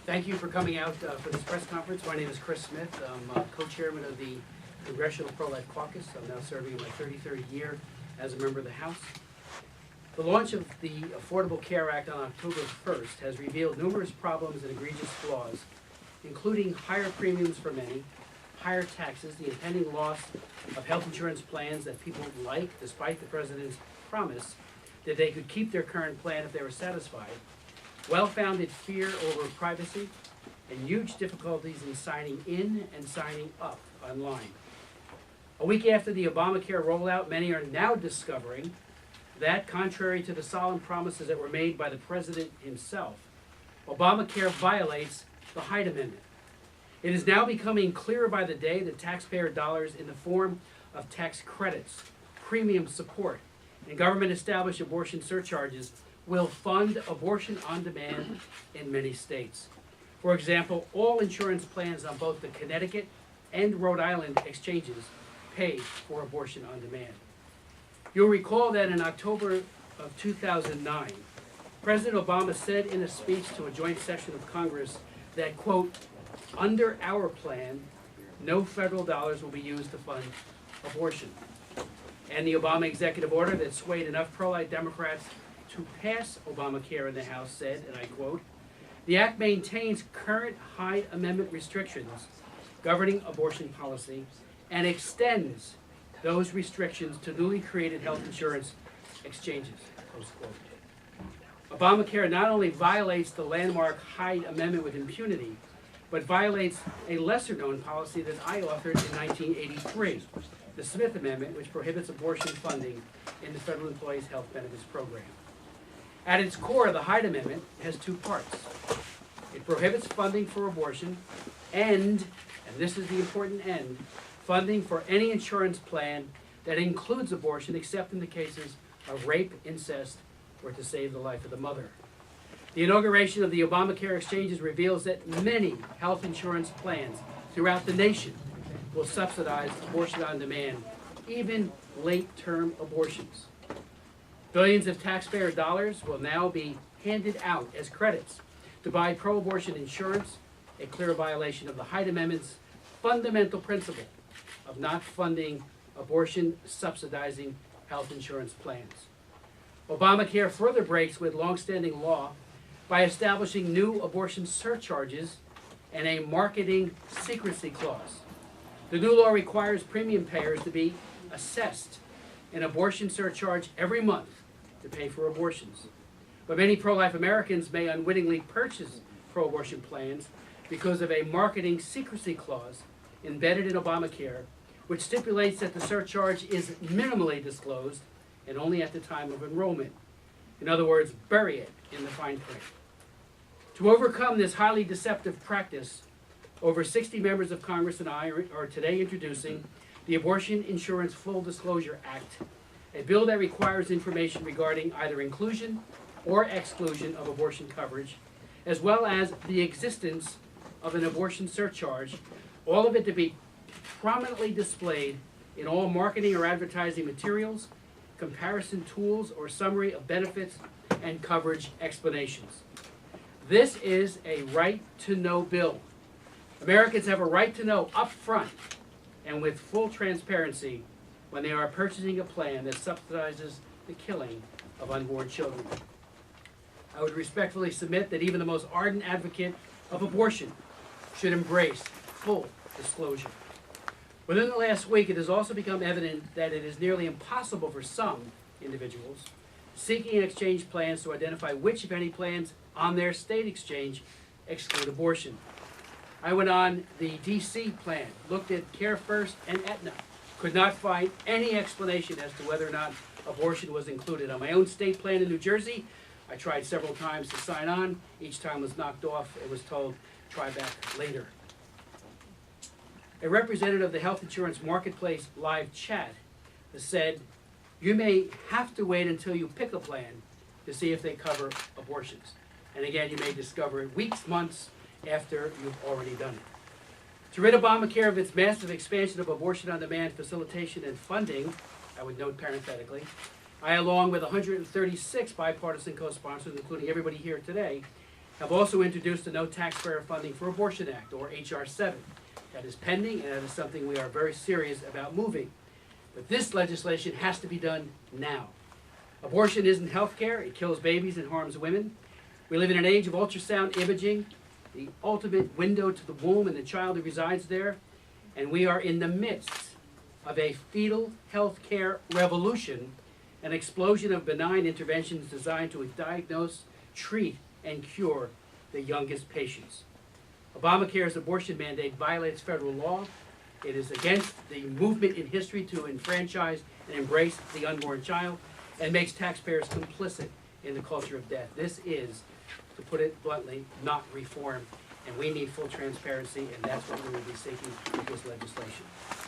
Thank you for coming out for this press conference. My name is Chris Smith. I'm co-chairman of the Congressional Pro-Life Caucus. I'm now serving in my 33rd year as a member of the House. The launch of the Affordable Care Act on October 1st has revealed numerous problems and egregious flaws, including higher premiums for many, higher taxes, the impending loss of health insurance plans that people like, despite the President's promise that they could keep their current plan if they were satisfied, well-founded fear over privacy, and huge difficulties in signing in and signing up online. A week after the Obamacare rollout, many are now discovering that, contrary to the solemn promises that were made by the President himself, Obamacare violates the Hyde Amendment. It is now becoming clearer by the day that taxpayer dollars in the form of tax credits, premium support, and government-established abortion surcharges will fund abortion on demand in many states. For example, all insurance plans on both the Connecticut and Rhode Island exchanges pay for abortion on demand. You'll recall that in October of 2009, President Obama said in a speech to a joint session of Congress that, quote, "Under our plan, no federal dollars will be used to fund abortion." And the Obama executive order that swayed enough pro-life Democrats to pass Obamacare in the House said, and I quote, "The act maintains current Hyde Amendment restrictions governing abortion policy and extends those restrictions to newly created health insurance exchanges," close quote. Obamacare not only violates the landmark Hyde Amendment with impunity, but violates a lesser-known policy that I authored in 1983, the Smith Amendment, which prohibits abortion funding in the Federal Employees Health Benefits Program. At its core, the Hyde Amendment has two parts. It prohibits funding for abortion and this is the important end, funding for any insurance plan that includes abortion except in the cases of rape, incest, or to save the life of the mother. The inauguration of the Obamacare exchanges reveals that many health insurance plans throughout the nation will subsidize abortion on demand, even late-term abortions. Billions of taxpayer dollars will now be handed out as credits to buy pro-abortion insurance, a clear violation of the Hyde Amendment's fundamental principle of not funding abortion subsidizing health insurance plans. Obamacare further breaks with longstanding law by establishing new abortion surcharges and a marketing secrecy clause. The new law requires premium payers to be assessed an abortion surcharge every month to pay for abortions. But many pro-life Americans may unwittingly purchase pro-abortion plans because of a marketing secrecy clause embedded in Obamacare, which stipulates that the surcharge is minimally disclosed and only at the time of enrollment. In other words, bury it in the fine print. To overcome this highly deceptive practice, over 60 members of Congress and I are today introducing the Abortion Insurance Full Disclosure Act, a bill that requires information regarding either inclusion or exclusion of abortion coverage, as well as the existence of an abortion surcharge, all of it to be prominently displayed in all marketing or advertising materials, comparison tools, or summary of benefits and coverage explanations. This is a right-to-know bill. Americans have a right to know up front and with full transparency when they are purchasing a plan that subsidizes the killing of unborn children. I would respectfully submit that even the most ardent advocate of abortion should embrace full disclosure. Within the last week, it has also become evident that it is nearly impossible for some individuals seeking exchange plans to identify which, if any, plans on their state exchange exclude abortion. I went on the DC plan, looked at Care First and Aetna, could not find any explanation as to whether or not abortion was included. On my own state plan in New Jersey, I tried several times to sign on. Each time was knocked off. It was told, try back later. A representative of the Health Insurance Marketplace live chat has said, you may have to wait until you pick a plan to see if they cover abortions. And again, you may discover it weeks, months after you've already done it. To rid Obamacare of its massive expansion of abortion on demand facilitation and funding, I would note parenthetically, I, along with 136 bipartisan co-sponsors, including everybody here today, have also introduced the No Taxpayer Funding for Abortion Act, or H.R. 7. That is pending, and that is something we are very serious about moving. But this legislation has to be done now. Abortion isn't health care. It kills babies and harms women. We live in an age of ultrasound imaging, the ultimate window to the womb and the child who resides there. And we are in the midst of a fetal health care revolution, an explosion of benign interventions designed to diagnose, treat, and cure the youngest patients. Obamacare's abortion mandate violates federal law. It is against the movement in history to enfranchise and embrace the unborn child, and makes taxpayers complicit in the culture of death. This is, to put it bluntly, not reform, and we need full transparency, and that's what we will be seeking with this legislation.